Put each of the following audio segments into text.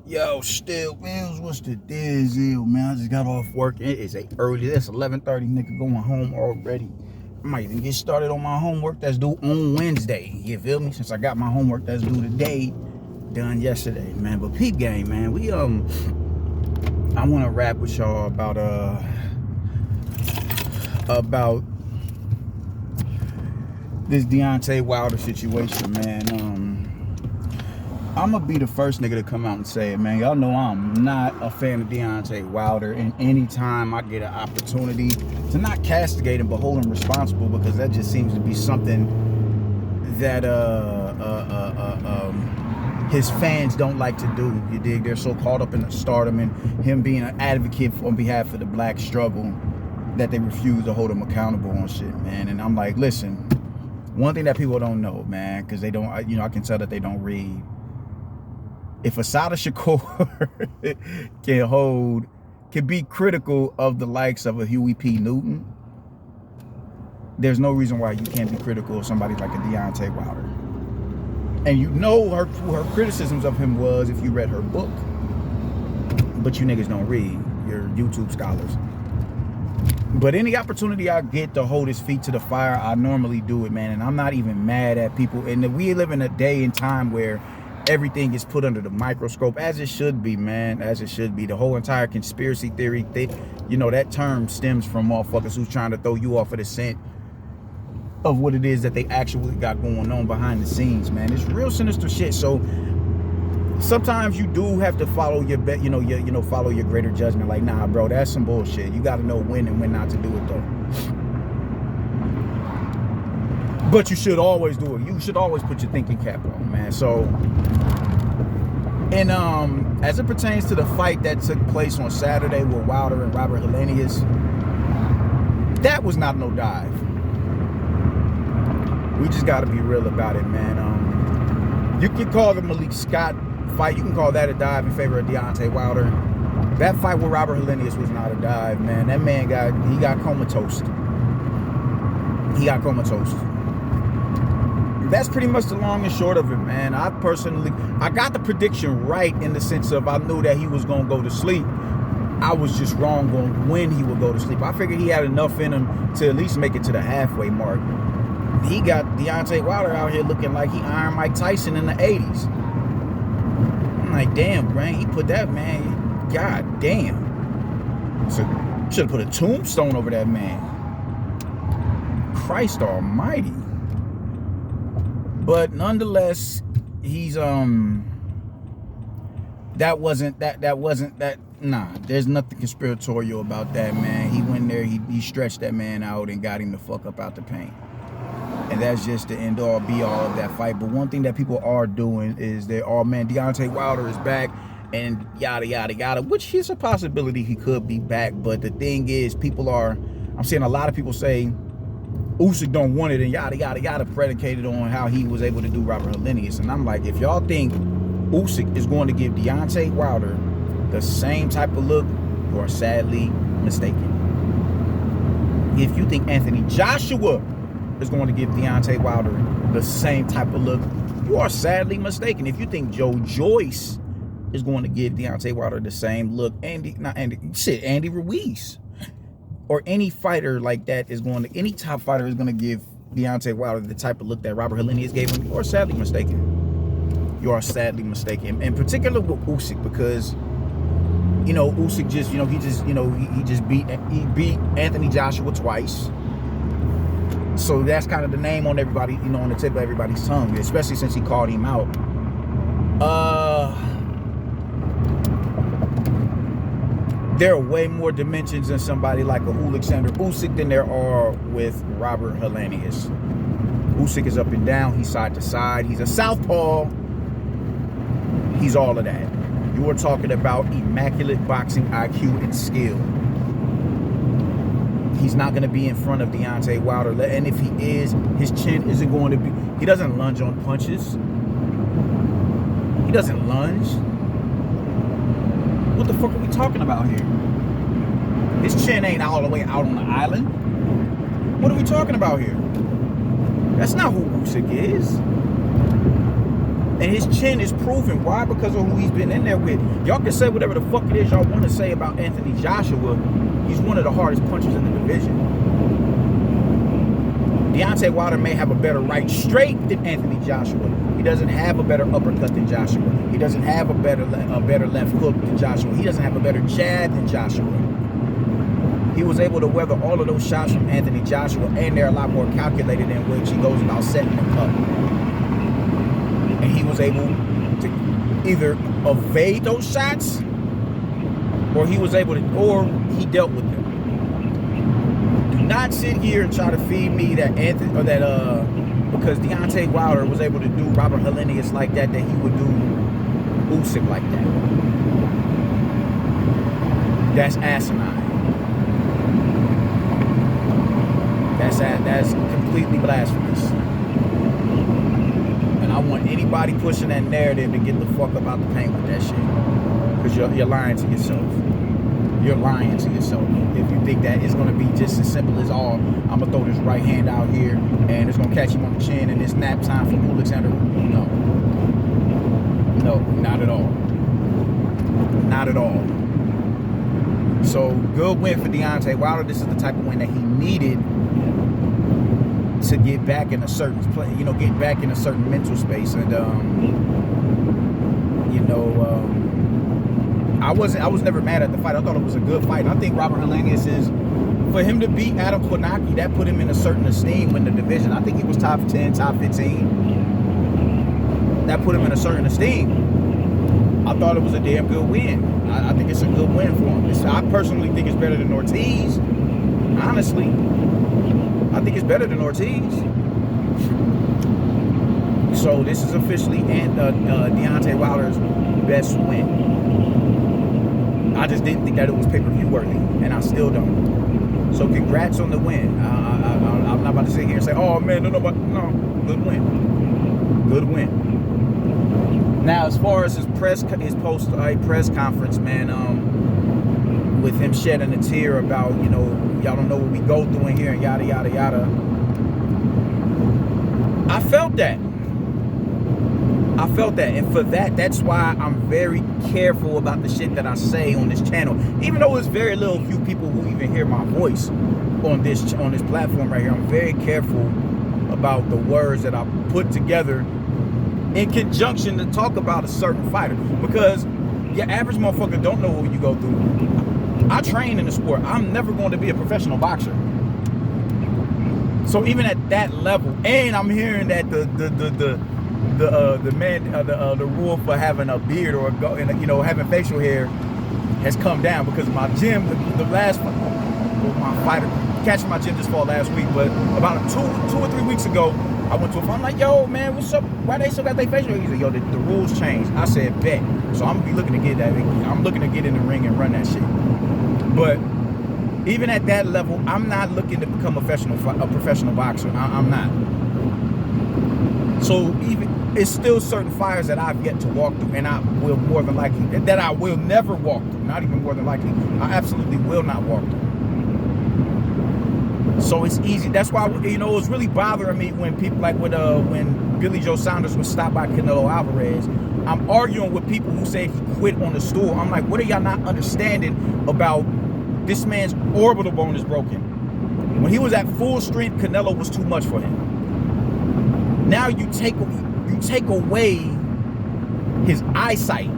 Yo, still Wills, what's the deal, man? I just got off work. It is early. It's 11:30, nigga, going home already. I might even get started on my homework that's due on Wednesday. You feel me? Since I got my homework that's due today done yesterday, man. But peep game, man. I want to rap with y'all about this Deontay Wilder situation, man. I'm gonna be the first nigga to come out and say it, man. Y'all know I'm not a fan of Deontay Wilder, and anytime I get an opportunity to not castigate him but hold him responsible, because that just seems to be something that his fans don't like to do. You dig? They're so caught up in the stardom and him being an advocate on behalf of the black struggle that they refuse to hold him accountable on shit, man. And I'm like, listen, one thing that people don't know, man, because they don't, I can tell that they don't read. If Assata Shakur can be critical of the likes of a Huey P. Newton, there's no reason why you can't be critical of somebody like a Deontay Wilder. And you know her criticisms of him was if you read her book. But you niggas don't read. You're YouTube scholars. But any opportunity I get to hold his feet to the fire, I normally do it, man. And I'm not even mad at people. And we live in a day and time where everything is put under the microscope, as it should be, man, as it should be. The whole entire conspiracy theory thing, that term stems from motherfuckers who's trying to throw you off of the scent of what it is that they actually got going on behind the scenes, man. It's real sinister shit. So sometimes you do have to follow your bet, follow your greater judgment. Like, nah, bro, that's some bullshit. You got to know when and when not to do it, though. But you should always do it. You should always put your thinking cap on, man. So, and as it pertains to the fight that took place on Saturday with Wilder and Robert Helenius, that was not no dive. We just got to be real about it, man. You can call the Malik Scott fight, you can call that a dive in favor of Deontay Wilder. That fight with Robert Helenius was not a dive, man. That man got comatose. He got comatose. That's pretty much the long and short of it, man. I got the prediction right in the sense of I knew that he was going to go to sleep. I was just wrong on when he would go to sleep. I figured he had enough in him to at least make it to the halfway mark. He got Deontay Wilder out here looking like he Iron Mike Tyson in the 80s. I'm like, damn, man, he put that man, god damn. So should have put a tombstone over that man. Christ almighty. But nonetheless, he's nah, there's nothing conspiratorial about that, man. He went there, he stretched that man out and got him the fuck up out the paint. And that's just the end all be all of that fight. But one thing that people are doing is man, Deontay Wilder is back and yada yada yada, which is a possibility he could be back. But the thing is, I'm seeing a lot of people say Usyk don't want it and yada yada yada, predicated on how he was able to do Robert Helenius. And I'm like, if y'all think Usyk is going to give Deontay Wilder the same type of look, you are sadly mistaken. If you think Anthony Joshua is going to give Deontay Wilder the same type of look, you are sadly mistaken. If you think Joe Joyce is going to give Deontay Wilder the same look, Andy Ruiz, or any fighter like that any top fighter is going to give Deontay Wilder the type of look that Robert Helenius gave him, you are sadly mistaken. You are sadly mistaken. In particular with Usyk, because Usyk he beat Anthony Joshua twice. So that's kind of the name on everybody, on the tip of everybody's tongue, especially since he called him out. There are way more dimensions in somebody like a Alexander Usyk than there are with Robert Helenius. Usyk is up and down, he's side to side, he's a southpaw, he's all of that. You are talking about immaculate boxing IQ and skill. He's not going to be in front of Deontay Wilder. And if he is, his chin isn't going to be... He doesn't lunge on punches. He doesn't lunge. What the fuck are we talking about here? His chin ain't all the way out on the island. What are we talking about here? That's not who Usyk is. And his chin is proven. Why? Because of who he's been in there with. Y'all can say whatever the fuck it is y'all want to say about Anthony Joshua. He's one of the hardest punchers in the division. Deontay Wilder may have a better right straight than Anthony Joshua. He doesn't have a better uppercut than Joshua. He doesn't have a better left hook than Joshua. He doesn't have a better jab than Joshua. He was able to weather all of those shots from Anthony Joshua, and they're a lot more calculated in which he goes about setting them up. And he was able to either evade those shots, or he was able to, or he dealt with them. Do not sit here and try to feed me that because Deontay Wilder was able to do Robert Helenius like that he would do Usyk like that. That's asinine. That's completely blasphemous. And I want anybody pushing that narrative to get the fuck up out the paint with that shit. Because you're lying to yourself. You're lying to yourself. If you think that it's going to be just as simple as, oh, I'm going to throw this right hand out here and it's going to catch him on the chin and it's nap time for Alexander. No. No, not at all. Not at all. So, good win for Deontay Wilder. This is the type of win that he needed to get back in a certain play, get back in a certain mental space. And I was never mad at the fight. I thought it was a good fight. I think Robert Helenius is, for him to beat Adam Kornacki, that put him in a certain esteem in the division. I think he was top 10, top 15. That put him in a certain esteem. I thought it was a damn good win. I think it's a good win for him. I personally think it's better than Ortiz. Honestly, I think it's better than Ortiz. So this is officially Deontay Wilder's best win. I just didn't think that it was pay-per-view worthy, and I still don't. So congrats on the win. I'm not about to sit here and say, oh man, no, good win. Good win. Now, as far as his post-press conference, man, with him shedding a tear about, y'all don't know what we go through in here and yada, yada, yada. I felt that. And for that, that's why I'm very careful about the shit that I say on this channel. Even though there's very few people who even hear my voice on this platform right here, I'm very careful about the words that I put together in conjunction to talk about a certain fighter, because your average motherfucker don't know what you go through. I train in the sport. I'm never going to be a professional boxer. So even at that level, and I'm hearing that the rule for having a beard or having facial hair has come down, because my gym, my fighter catching my gym just fall last week, but about 2 or 3 weeks ago, I went to a fight. I'm like, yo, man, what's up? Why they still got their facial hair? He said, yo, the rules changed. I said, bet. So I'm gonna be looking to get that. I'm looking to get in the ring and run that shit. But even at that level, I'm not looking to become a professional boxer. I'm not. So it's still certain fires that I've yet to walk through, and I will more than likely, that I will never walk through. Not even more than likely, I absolutely will not walk through. So it's easy. That's why, it was really bothering me when people when Billy Joe Saunders was stopped by Canelo Alvarez. I'm arguing with people who say he quit on the stool. I'm like, what are y'all not understanding about this man's orbital bone is broken? When he was at full strength, Canelo was too much for him. Now you take away his eyesight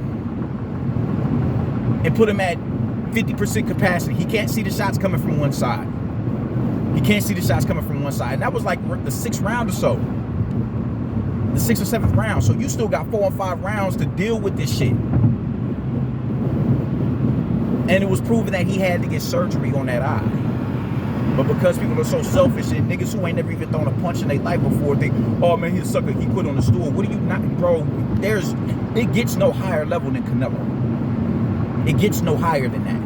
and put him at 50% capacity. He can't see the shots coming from one side. And that was like the 6th round or so. The 6th or 7th round. So you still got 4 or 5 rounds to deal with this shit. And it was proven that he had to get surgery on that eye. But because people are so selfish, and niggas who ain't never even thrown a punch in their life before think, oh man, he's a sucker, he quit on the stool. What are you not, bro? It gets no higher level than Canelo. It gets no higher than that.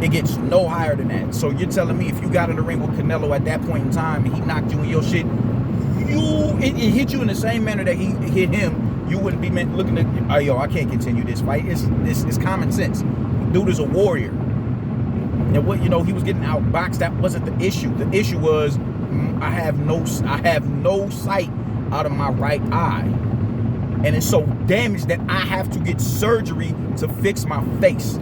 It gets no higher than that. So you're telling me if you got in the ring with Canelo at that point in time and he knocked you in your shit, it hit you in the same manner that he hit him, you wouldn't be looking at, oh, yo, I can't continue this fight. It's common sense. Dude is a warrior. And what, he was getting outboxed. That wasn't the issue. The issue was I have no sight out of my right eye. And it's so damaged that I have to get surgery to fix my face.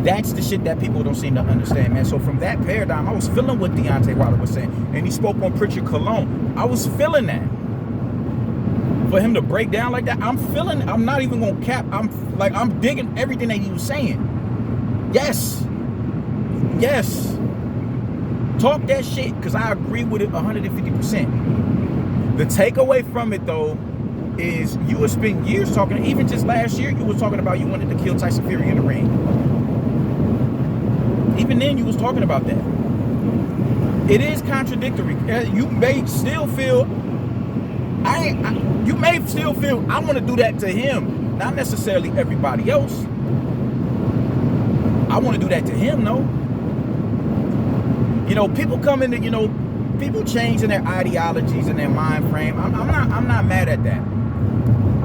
That's the shit that people don't seem to understand, man. So from that paradigm, I was feeling what Deontay Wilder was saying. And he spoke on Pritchard Cologne. I was feeling that. For him to break down like that, I'm feeling, I'm not even gonna cap. I'm digging everything that he was saying. Yes. Yes. Talk that shit, because I agree with it 150%. The takeaway from it, though, is you would spend years talking, even just last year, you was talking about you wanted to kill Tyson Fury in the ring. Even then, you was talking about that. It is contradictory. You may still feel, I want to do that to him, not necessarily everybody else. I want to do that to him, though. You know, people come into, you know, people change in their ideologies and their mind frame. I'm not mad at that.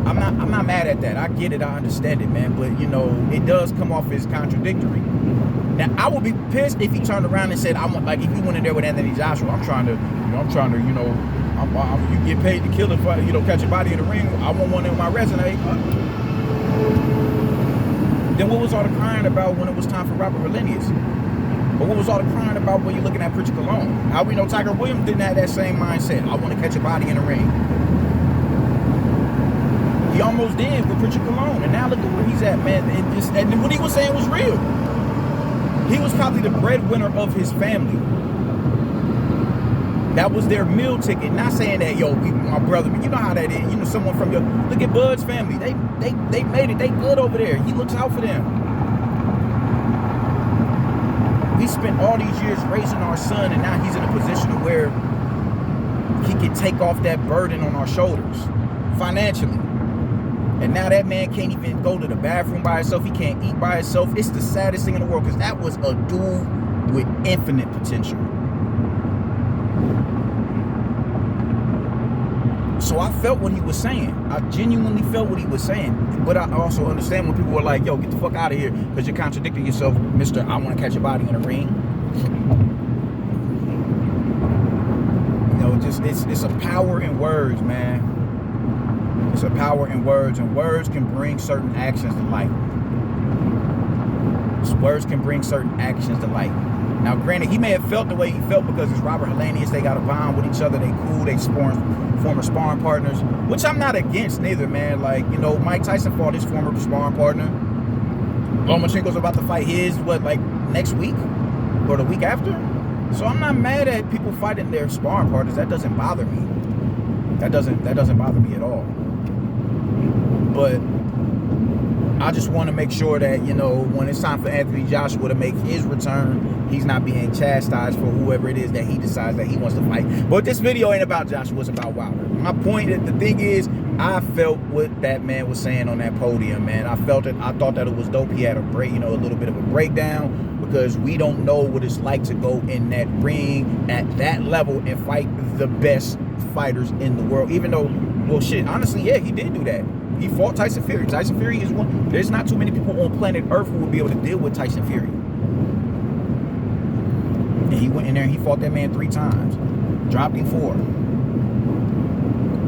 I'm not mad at that. I get it. I understand it, man. But, you know, it does come off as contradictory. Now, I would be pissed if he turned around and said, if he went in there with Anthony Joshua, you get paid to kill it, catch a body in the ring. I want one in my resume. Then what was all the crying about when it was time for Robert Helenius? But what was all the crying about when you're looking at Pritchard Cologne? How we know Tiger Williams didn't have that same mindset. I want to catch a body in the ring. He almost did with Pritchard Cologne, and now look at where he's at, man. And what he was saying was real. He was probably the breadwinner of his family. That was their meal ticket. Not saying that, my brother, but you know how that is. You know, someone from your, look at Bud's family. They made it. They good over there. He looks out for them. We spent all these years raising our son, and now he's in a position of where he can take off that burden on our shoulders financially. And now that man can't even go to the bathroom by himself. He can't eat by himself. It's the saddest thing in the world, because that was a dude with infinite potential. So I felt what he was saying. I genuinely felt what he was saying. But I also understand when people were like, yo, get the fuck out of here, because you're contradicting yourself, Mr. I want to catch a body in the ring. You know, it's a power in words, man. It's a power in words, and words can bring certain actions to light. Words can bring certain actions to light. Now, granted, he may have felt the way he felt because it's Robert Helenius. They got a bond with each other. They cool. They former sparring partners, which I'm not against neither, man. Like, you know, Mike Tyson fought his former sparring partner. Lomachenko's about to fight his, next week or the week after? So I'm not mad at people fighting their sparring partners. That doesn't bother me. That doesn't bother me at all. But I just want to make sure that, you know, when it's time for Anthony Joshua to make his return, he's not being chastised for whoever it is that he decides that he wants to fight. But this video ain't about Joshua, it's about Wilder. My point, the thing is, I felt what that man was saying on that podium, man. I felt it. I thought that it was dope. He had a little bit of a breakdown, because we don't know what it's like to go in that ring at that level and fight the best fighters in the world. Even though, well, shit, honestly, yeah, he did do that. He fought Tyson Fury. Tyson Fury is one. There's not too many people on planet Earth who will be able to deal with Tyson Fury. And he went in there and he fought that man 3 times. Dropped him 4.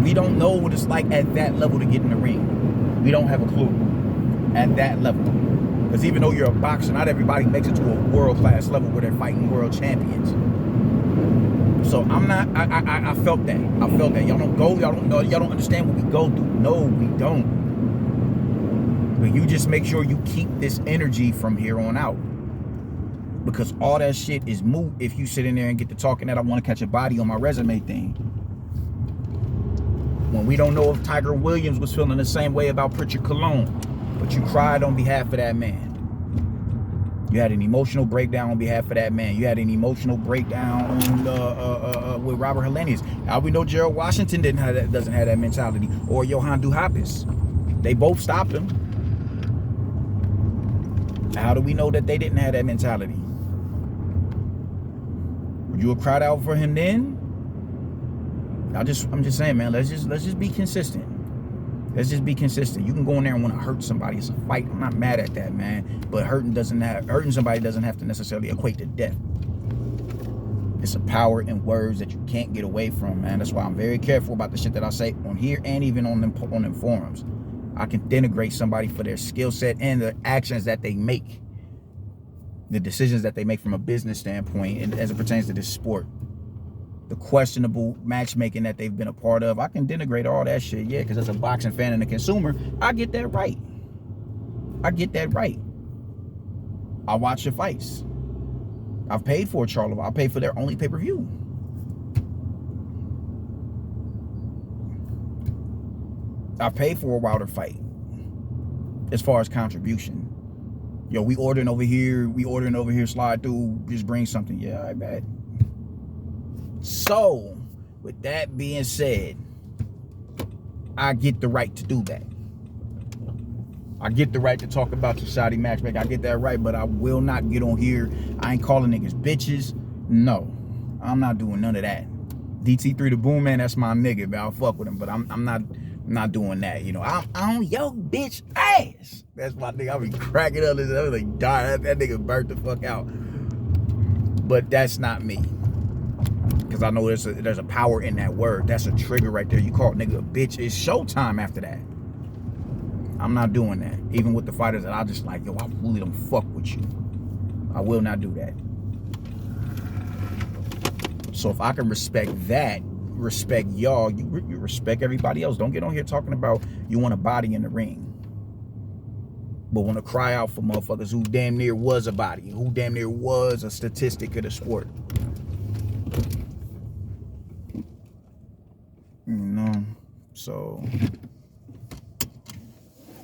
We don't know what it's like at that level to get in the ring. We don't have a clue at that level. Because even though you're a boxer, not everybody makes it to a world-class level where they're fighting world champions. So I'm not, I felt that. I felt that. Y'all don't go, y'all don't know, y'all don't understand what we go through. No, we don't. But you just make sure you keep this energy from here on out. Because all that shit is moot if you sit in there and get to talking that I want to catch a body on my resume thing. When we don't know if Tiger Williams was feeling the same way about Pritchard Cologne, but you cried on behalf of that man. You had an emotional breakdown on behalf of that man. You had an emotional breakdown on, with Robert Helenius. How we know Gerald Washington doesn't have that mentality, or Johan Duhapis. They both stopped him. How do we know that they didn't have that mentality? Would you have cried out for him then? I'm just saying, man. Let's just be consistent. Let's just be consistent. You can go in there and want to hurt somebody. It's a fight. I'm not mad at that, man. But hurting somebody doesn't have to necessarily equate to death. It's a power in words that you can't get away from, man. That's why I'm very careful about the shit that I say on here and even on them forums. I can denigrate somebody for their skill set and the actions that they make, the decisions that they make from a business standpoint, and as it pertains to this sport, the questionable matchmaking that they've been a part of. I can denigrate all that shit, yeah, because as a boxing fan and a consumer, I get that right. I get that right. I watch your fights. I've paid for a Charlo. I paid for their only pay-per-view. I paid for a Wilder fight as far as contribution. Yo, we ordering over here, slide through, just bring something. Yeah, I bet. So, with that being said, I get the right to do that. I get the right to talk about the Saudi matchmaking. I get that right, but I will not get on here. I ain't calling niggas bitches. No, I'm not doing none of that. DT3 the Boom Man, that's my nigga, man. I'll fuck with him, but I'm not doing that. You know, I'm on your bitch ass. That's my nigga. I'll be cracking up. I was like, darn, that nigga burnt the fuck out. But that's not me. Because I know there's a power in that word. That's a trigger right there. You call a nigga a bitch, it's showtime after that. I'm not doing that. Even with the fighters that I just like, yo, I really don't fuck with you. I will not do that. So if I can respect that, respect y'all, you respect everybody else. Don't get on here talking about you want a body in the ring, but want to cry out for motherfuckers who damn near was a body, who damn near was a statistic of the sport. You know, so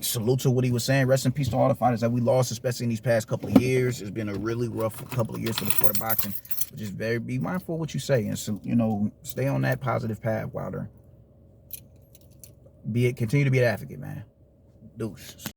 salute to what he was saying. Rest in peace to all the fighters that we lost, especially in these past couple of years. It's been a really rough couple of years for the sport of boxing. But just be mindful of what you say, and so, you know, stay on that positive path, Wilder. Continue to be an advocate, man. Deuces.